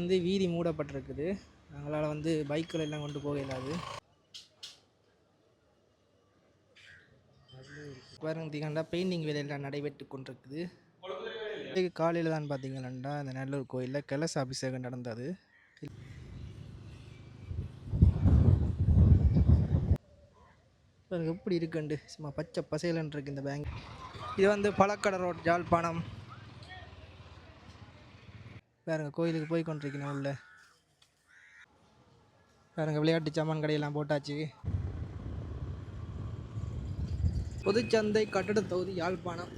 வந்து வீதி மூடப்பட்டிருக்குது. அவங்களால வந்து பைக்குகள் எல்லாம் கொண்டு போக இயலாது. பாருங்க பெயிண்டிங் வேலையெல்லாம் நடைபெற்று கொண்டிருக்குது. காலையில் தான் பார்த்தீங்கன்னா இந்த நல்லூர் கோயிலில் கலச அபிஷேகம் நடந்தது. பாருங்க எப்படி இருக்குண்டு சும்மா பச்சை பசேலன் இருக்கு இந்த பேங்க். இது வந்து பழக்கடை ரோட் யாழ்ப்பாணம். பாருங்க கோயிலுக்கு போய் கொண்டிருக்கணும் உள்ள. பாருங்க விளையாட்டு சாமான் கடையெல்லாம் போட்டாச்சு. பொதுச்சந்தை கட்டட தொகுதி யாழ்ப்பாணம்.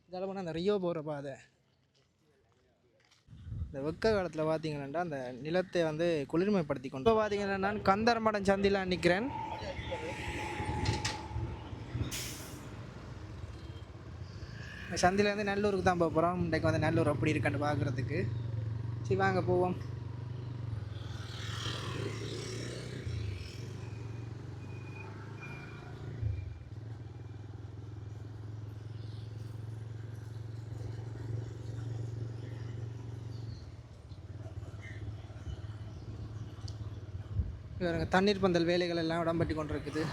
இதெல்லாம் போனால் அந்த ரியோ போகிற பாதை. இந்த வெக்க காலத்தில் பார்த்தீங்கன்னா அந்த நிலத்தை வந்து குளிர்மைப்படுத்தி கொண்டு. இப்போ பார்த்தீங்கன்னா நான் கந்தரமடம் சந்தியில் நிற்கிறேன். சந்திலேருந்து நல்லூருக்கு தான் போக போகிறோம். இன்றைக்கு வந்து நல்லூர் அப்படி இருக்கான்னு பார்க்குறதுக்கு. சரி வாங்க போவோம். தண்ணீர் பந்தல் வேலைகள் எல்லாம் இடம்பெற்று கொண்டிருக்குது.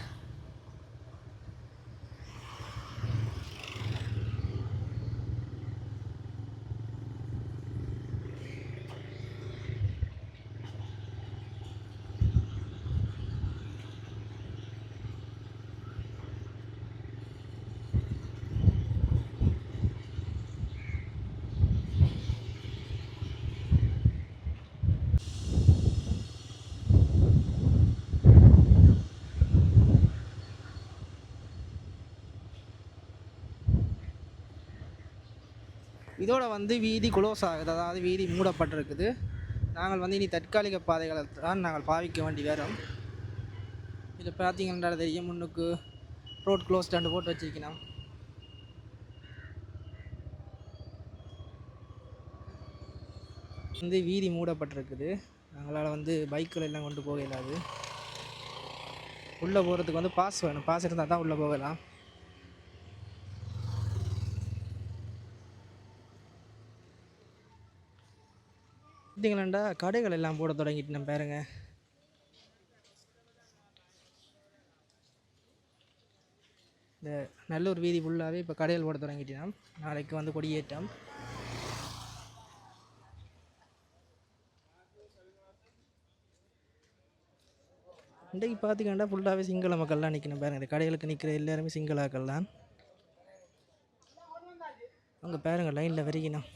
இதோட வந்து வீதி குளோஸ் ஆகுது, அதாவது வீதி மூடப்பட்டிருக்குது. நாங்கள் வந்து இனி தற்காலிக பாதைகளை தான் நாங்கள் பாவிக்க வேண்டி வரோம். இதில் பார்த்தீங்கன்னா தெரியும் முன்னுக்கு ரோட் க்ளோஸ் ஸ்டாண்டு போட்டு வச்சிருக்கணும். வந்து வீதி மூடப்பட்டிருக்குது. அவங்களால வந்து பைக்குகள் எல்லாம் கொண்டு போக இயலாது. உள்ளே போகிறதுக்கு வந்து பாஸ் வேணும். பாஸ் இருந்தால் தான் உள்ளே போகலாம். பார்த்தீங்களாண்டா கடைகள் எல்லாம் போட தொடங்கிட்டு நம்ம பாருங்க. இந்த நல்லூர் வீதி ஃபுல்லாகவே இப்போ கடைகள் போட தொடங்கிட்டோம். நாளைக்கு வந்து கொடியேற்றம். இன்றைக்கு பார்த்தீங்கன்னா ஃபுல்லாகவே சிங்கள மக்கள்லாம் நிற்கணும் பாருங்கள். இந்த கடைகளுக்கு நிற்கிற எல்லாருமே சிங்களாக்கள் தான். அவங்க பாருங்க லைனில் வரைக்கணும்.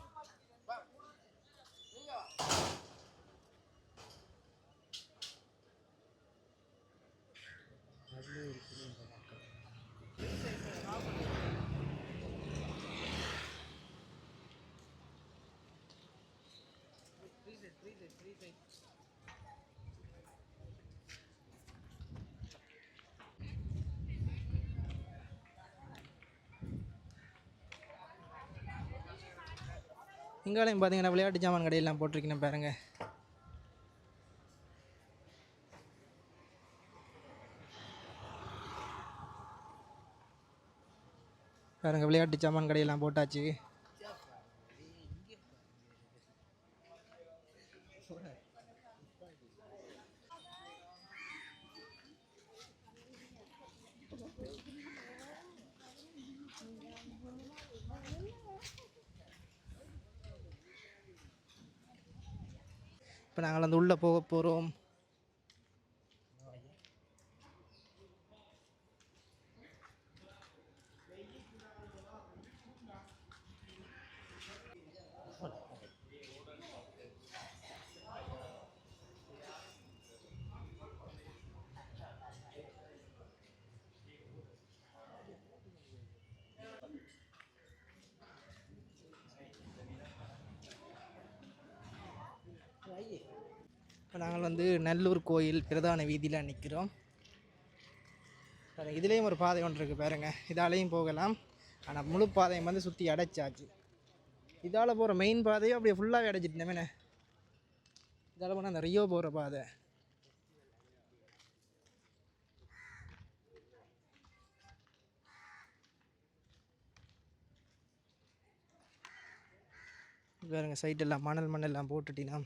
இங்காலையும் பார்த்தீங்கன்னா விளையாட்டு சாமான் கடையெல்லாம் போட்டிருக்கணும் பாருங்க. பாருங்க விளையாட்டு சாமான் கடையெல்லாம் போட்டாச்சு. இப்போ நாங்கள் வந்து உள்ளே போக போகிறோம். இப்போ நாங்கள் வந்து நல்லூர் கோயில் பிரதான வீதியில் நிற்கிறோம். இதுலேயும் ஒரு பாதை ஒன்று இருக்குது பாருங்க. இதாலேயும் போகலாம். ஆனால் முழு பாதையும் வந்து சுற்றி அடைச்சாச்சு. இதால் போகிற மெயின் பாதையும் அப்படியே ஃபுல்லாகவே அடைச்சிட்டேன். இதால் போனால் அந்த ரியோ போகிற பாதை. வேறுங்க சைட்டெல்லாம் மண்ணெல்லாம் போட்டுட்டினா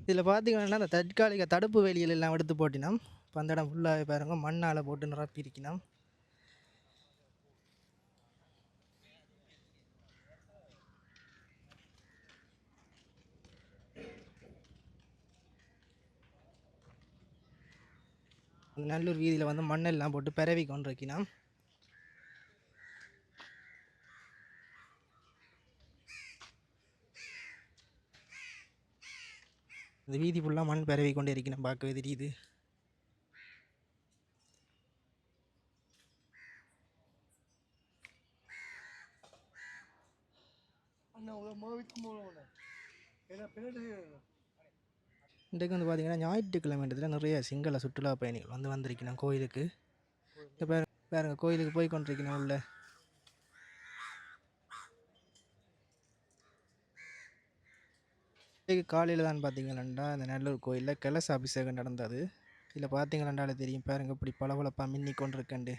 இதில் பார்த்தீங்கன்னா அந்த தற்காலிக தடுப்பு வேலிகள் எல்லாம் எடுத்து போட்டினோம். இப்போ அந்த இடம் ஃபுல்லாக பாருங்க மண்ணால் போட்டு நிரப்பியிருக்கணும். நல்லூர் வீதியில் வந்து மண்ணெல்லாம் போட்டு பரவி கொண்டு இருக்கணும். இந்த வீதி ஃபுல்லாக மண் பரவி கொண்டே இருக்கணும், பார்க்கவே தெரியுது. இன்றைக்கு வந்து பார்த்தீங்கன்னா ஞாயிற்றுக்கிழமைன்றதுல நிறைய சிங்கள சுற்றுலா பயணிகள் வந்து வந்திருக்கணும் கோயிலுக்கு. இப்போ பாருங்க கோயிலுக்கு போய் கொண்டிருக்கணும் உள்ள. காலையில் தான் பார்த்தீங்கன்னா இந்த நல்லூர் கோயிலில் கலச அபிஷேகம் நடந்தது. இதில் பார்த்தீங்களாண்டாலே தெரியும் பாருங்க இப்படி பளபளப்பாக மின்னி கொண்டிருக்கண்டு.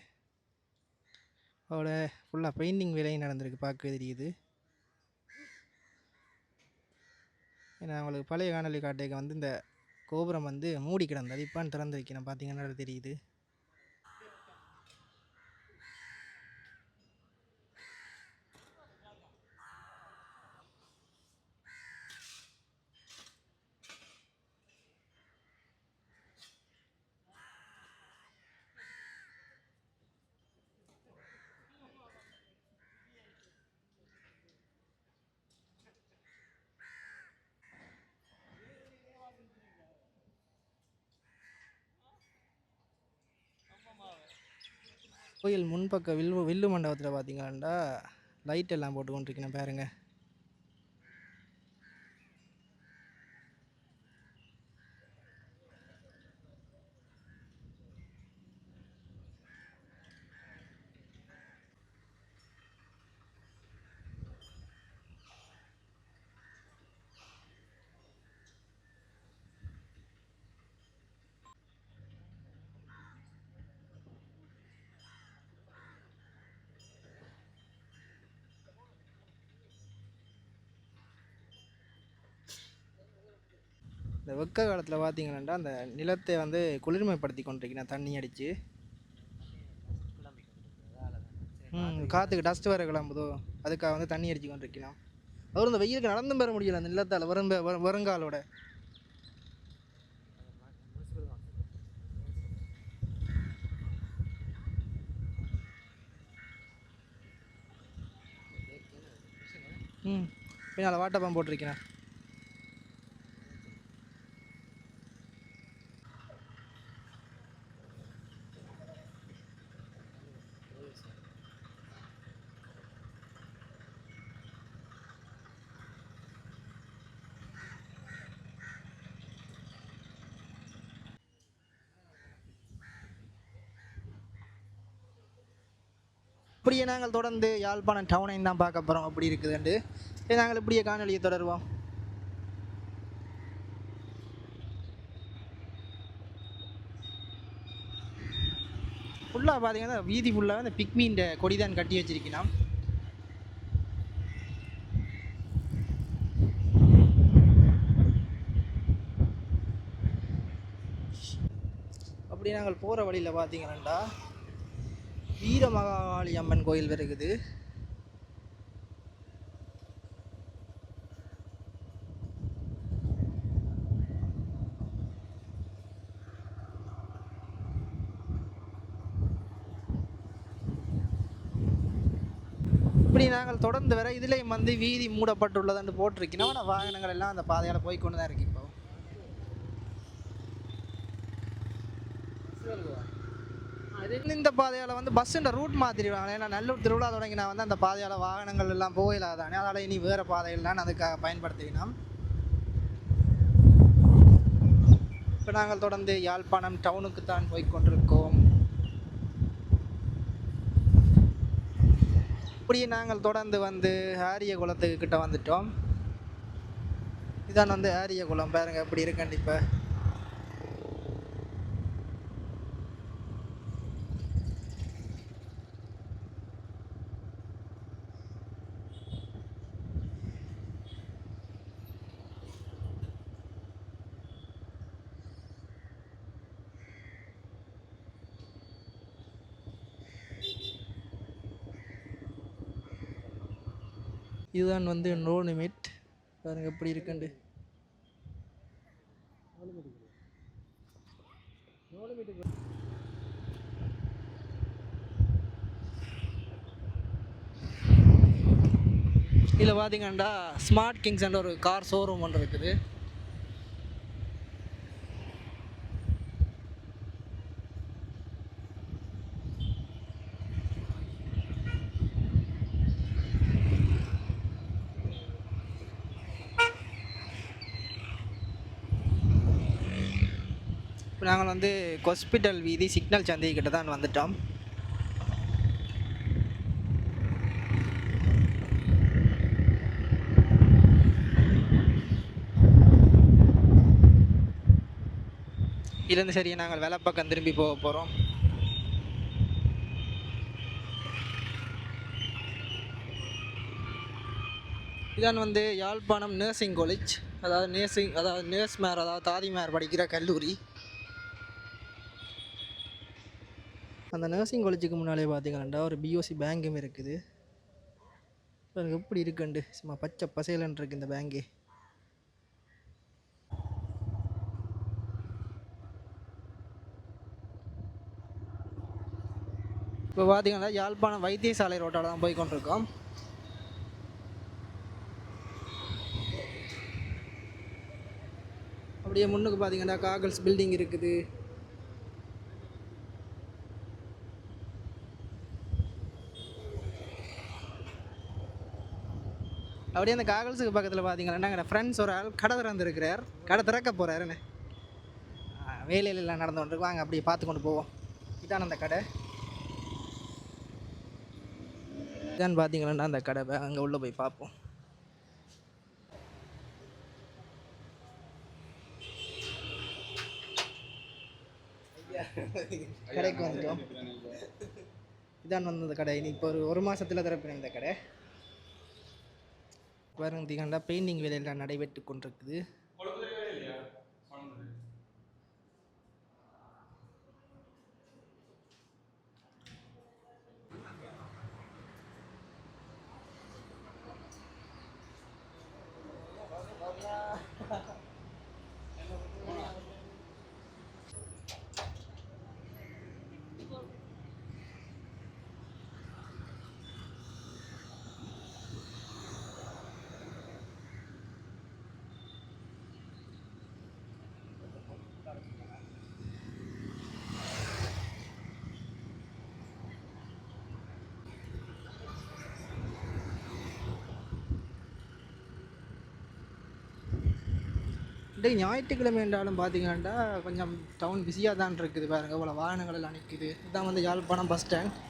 அதோட ஃபுல்லாக பெயிண்டிங் வேலையும் நடந்திருக்கு, பார்க்க தெரியுது. ஏன்னா அவங்களுக்கு பழைய காணொலி காட்டைக்கு வந்து இந்த கோபுரம் வந்து மூடி கிடந்தது, இப்பான்னு திறந்துருக்கணும், பார்த்தீங்கன்னா தெரியுது. கோயில் முன்பக்க வில்லு மண்டபத்தில் பார்த்தீங்கன்னா லைட் எல்லாம் போட்டு கொண்டிருக்கணும் பாருங்க. இந்த வெக்க காலத்தில் பார்த்தீங்கன்னா அந்த நிலத்தை வந்து குளிர்மைப்படுத்தி கொண்டிருக்கணும் தண்ணி அடித்து. காற்றுக்கு டஸ்ட் வேறு கிளம்புதோ, அதுக்காக வந்து தண்ணி அடித்து கொண்டிருக்கணும். அவர் இந்த வெயிலுக்கு நடந்தும் பெற முடியல அந்த நிலத்தால் வருங்காலோட. பின்னால் வாட்டப்பம் போட்டிருக்கிறேன். இப்படியே நாங்கள் தொடர்ந்து யாழ்ப்பாணம் டவுனையும் தான் பார்க்க போகிறோம் அப்படி இருக்குதுண்டு. நாங்கள் இப்படியே காணொலியை தொடருவோம். ஃபுல்லாக பார்த்தீங்கன்னா வீதி ஃபுல்லாக இந்த பிக்மீன் கொடி தான் கட்டி வச்சிருக்கணும். அப்படி நாங்கள் போகிற வழியில் பார்த்தீங்கன்னா வீரமகாளி அம்மன் கோயில் இருக்குது. இப்படி நாங்கள் தொடர்ந்து வர இதுலேயும் வந்து வீதி மூடப்பட்டுள்ளதுன்னு போட்டிருக்கணும். ஆனால் வாகனங்கள் எல்லாம் அந்த பாதையால் போய்கொண்டு தான் இருக்கு. இப்போ இந்த பாதையால் வந்து பஸ்ஸுன்ற ரூட் மாற்றிடுவாங்க. ஏன்னா நல்லூர் திருவிழா தொடங்கினா வந்து அந்த பாதையால் வாகனங்கள் எல்லாம் போயிடாதானே, அதனால் இனி வேறு பாதைகள்லாம் அதுக்காக பயன்படுத்திக்கணும். இப்போ நாங்கள் தொடர்ந்து யாழ்ப்பாணம் டவுனுக்கு தான் போய்கொண்டிருக்கோம். அப்படியே நாங்கள் தொடர்ந்து வந்து ஆரிய குளத்துக்கு கிட்ட வந்துட்டோம். இதான் வந்து ஆரிய குளம், பாருங்க எப்படி இருக்குன்னு. இப்போ இதுதான் வந்து நோ லிமிட், பாருங்க எப்படி இருக்குண்டு. இதில் பார்த்தீங்கன்னா ஸ்மார்ட் கிங்ஸ்ன்ற ஒரு கார் ஷோரூம் ஒன்று இருக்குது. இப்போ நாங்கள் வந்து ஹாஸ்பிட்டல் வீதி சிக்னல் சந்தை கிட்ட தான் வந்துட்டோம். இதுலேருந்து சரி நாங்கள் வேலை பக்கம் திரும்பி போக போகிறோம். இதான் வந்து யாழ்ப்பாணம் நர்சிங் காலேஜ், அதாவது நர்ஸ்மார், அதாவது தாதிமார் படிக்கிற கல்லூரி. அந்த நர்சிங் காலேஜுக்கு முன்னாலே பார்த்தீங்கன்னா ஒரு பிஓசி பேங்கும் இருக்குது. எனக்கு எப்படி இருக்குண்டு சும்மா பச்சை பசேலன்னு இருக்குது இந்த பேங்கே. இப்போ பார்த்தீங்கன்னா யாழ்ப்பாணம் வைத்தியசாலை ரோட்டால் தான் போய் கொண்டிருக்கோம். அப்படியே முன்னுக்கு பார்த்தீங்கன்னா காகல்ஸ் பில்டிங் இருக்குது. அப்படியே அந்த காகல்ஸுக்கு பக்கத்தில் பார்த்தீங்கன்னா எங்கள் ஃப்ரெண்ட்ஸ் ஒரு ஆள் கடை திறந்துருக்கிறார், கடை திறக்க போகிறாருன்னு வேலையில் எல்லாம் நடந்து கொண்டு வாங்க அப்படியே பார்த்து கொண்டு போவோம். இதான் அந்த கடை. இதான் பார்த்தீங்கன்னா அந்த கடை, அங்கே உள்ளே போய் பார்ப்போம். கடைக்கு வந்துட்டோம். இதான் வந்து அந்த கடை. இனி இப்போ ஒரு மாதத்தில் திறப்பினேன் இந்த கடை. பார்த்தீங்கன்னா பெயிண்டிங் வேலையெல்லாம் நடைபெற்று கொண்டிருக்குது. ஞாயிற்றுக்கிழமை என்றாலும் பார்த்தீங்கன்னா கொஞ்சம் டவுன் பிஸியாக தான் இருக்குது. பாருங்க இவ்வளோ வாகனங்கள் எல்லாம் நிற்குது. இதுதான் வந்து யாழ்ப்பாணம் பஸ் ஸ்டாண்ட்.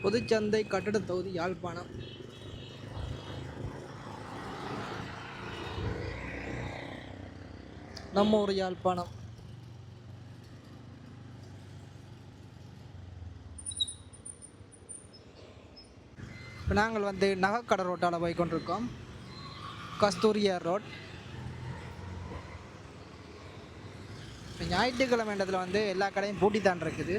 பொதுச்சந்தை கட்டட தொகுதி யாழ்ப்பாணம். நம்ம ஒரு யாழ்ப்பாணம். இப்போ நாங்கள் வந்து நகைக்கடை ரோட்டால் போய் கொண்டிருக்கோம். கஸ்தூரியார் ரோட். இப்போ ஞாயிற்றுக்கிழமைன்றதில் வந்து எல்லா கடையும் பூட்டி தான் இருக்குது.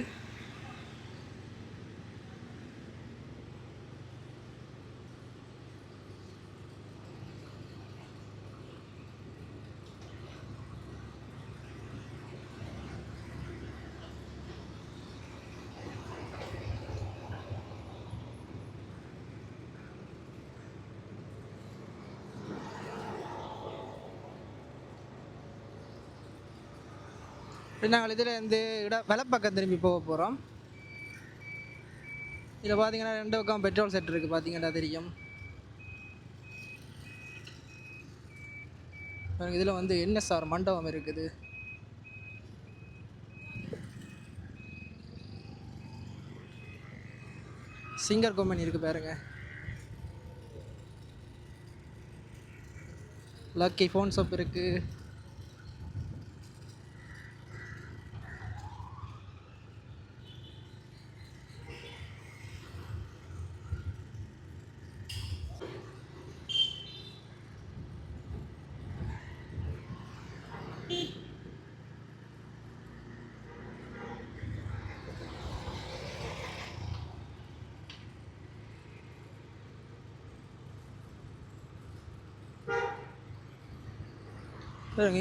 நாங்கள் இதில் இந்த வலப்பக்கம் திரும்பி போக போகிறோம். இதில் பார்த்தீங்கன்னா 2 பக்கம் பெட்ரோல் செட் இருக்குது, பார்த்தீங்கன்னா தெரியும். இதில் வந்து என்எஸ்ஆர் மண்டபம் இருக்குது. சிங்கர் கம்பெனி இருக்குது பாருங்க. லக்கி ஃபோன் ஷாப் இருக்குது.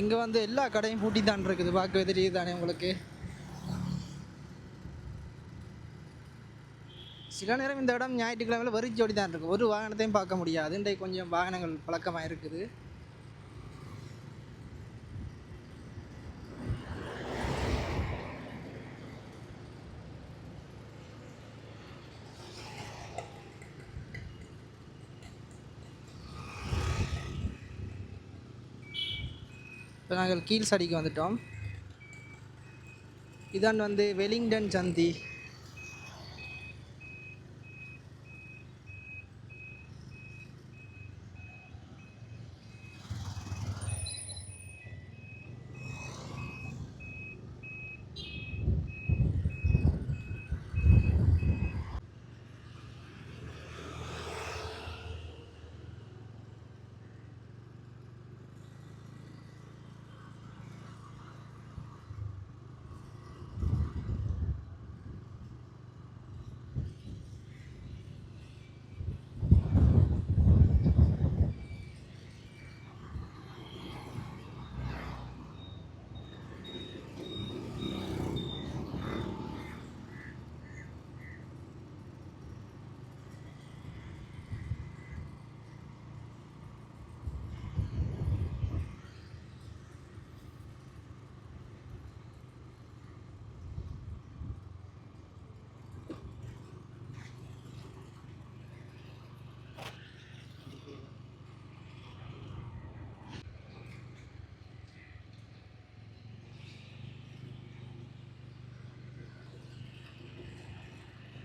இங்கே வந்து எல்லா கடையும் பூட்டி தான் இருக்குது, பார்க்கவே தெரியுது தானே உங்களுக்கு. சில நேரம் இந்த இடம் ஞாயிற்றுக்கிழமையில் வெறிச்சோடி தான் இருக்குது, ஒரு வாகனத்தையும் பார்க்க முடியாது. இன்றைக்கு கொஞ்சம் வாகனங்கள் பழக்கமாக இருக்குது. இப்போ நாங்கள் கீழ்சடிக்கு வந்துட்டோம். இதான் வந்து வெலிங்டன் சந்தி.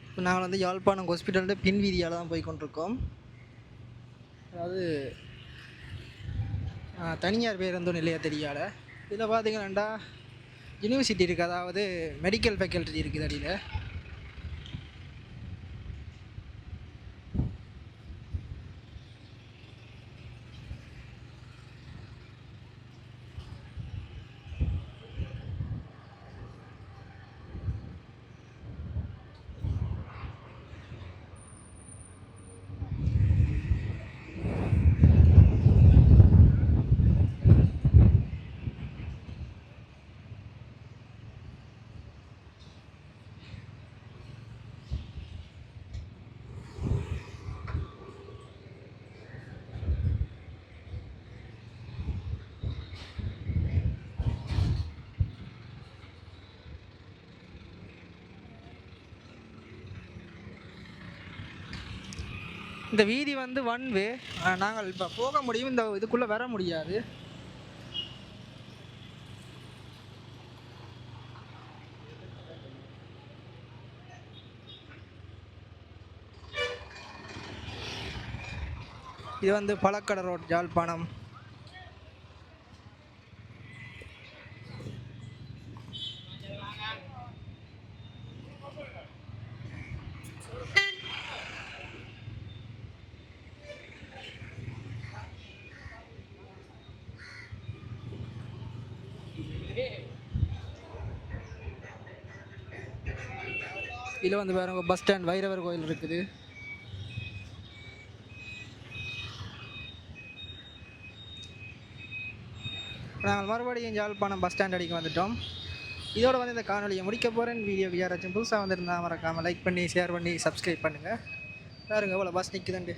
இப்போ நாங்கள் வந்து யாழ்ப்பாணம் ஹாஸ்பிட்டலோட பின் வீதியால் தான் போய் கொண்டிருக்கோம். அதாவது தனியார் பேருந்து நிலையம் தெரியாத. இதில் பார்த்தீங்கன்னா யூனிவர்சிட்டி இருக்குது, அதாவது மெடிக்கல் ஃபேக்கல்ட்டி இருக்குது அடியில். இந்த வீதி வந்து 1 வே. நாங்கள் இப்போ போக முடியும், இந்த இதுக்குள்ளே வர முடியாது. இது வந்து பழக்கடை ரோட், யாழ்ப்பாணம். இதில் வந்து பாருங்க பஸ் ஸ்டாண்ட், வைரவர் கோயில் இருக்குது. நாங்கள் மறுபடியும் யாழ்ப்பாணம் பஸ் ஸ்டாண்ட் அடிக்க வந்துட்டோம். இதோட வந்து இந்த காணொலியை முடிக்க போகிறேன். வீடியோக்கு யாராச்சும் புதுசாக வந்திருந்தால் மறக்காமல் லைக் பண்ணி, ஷேர் பண்ணி, சப்ஸ்கிரைப் பண்ணுங்கள். பாருங்க எவ்வளோ பஸ் நிற்குதுண்டு.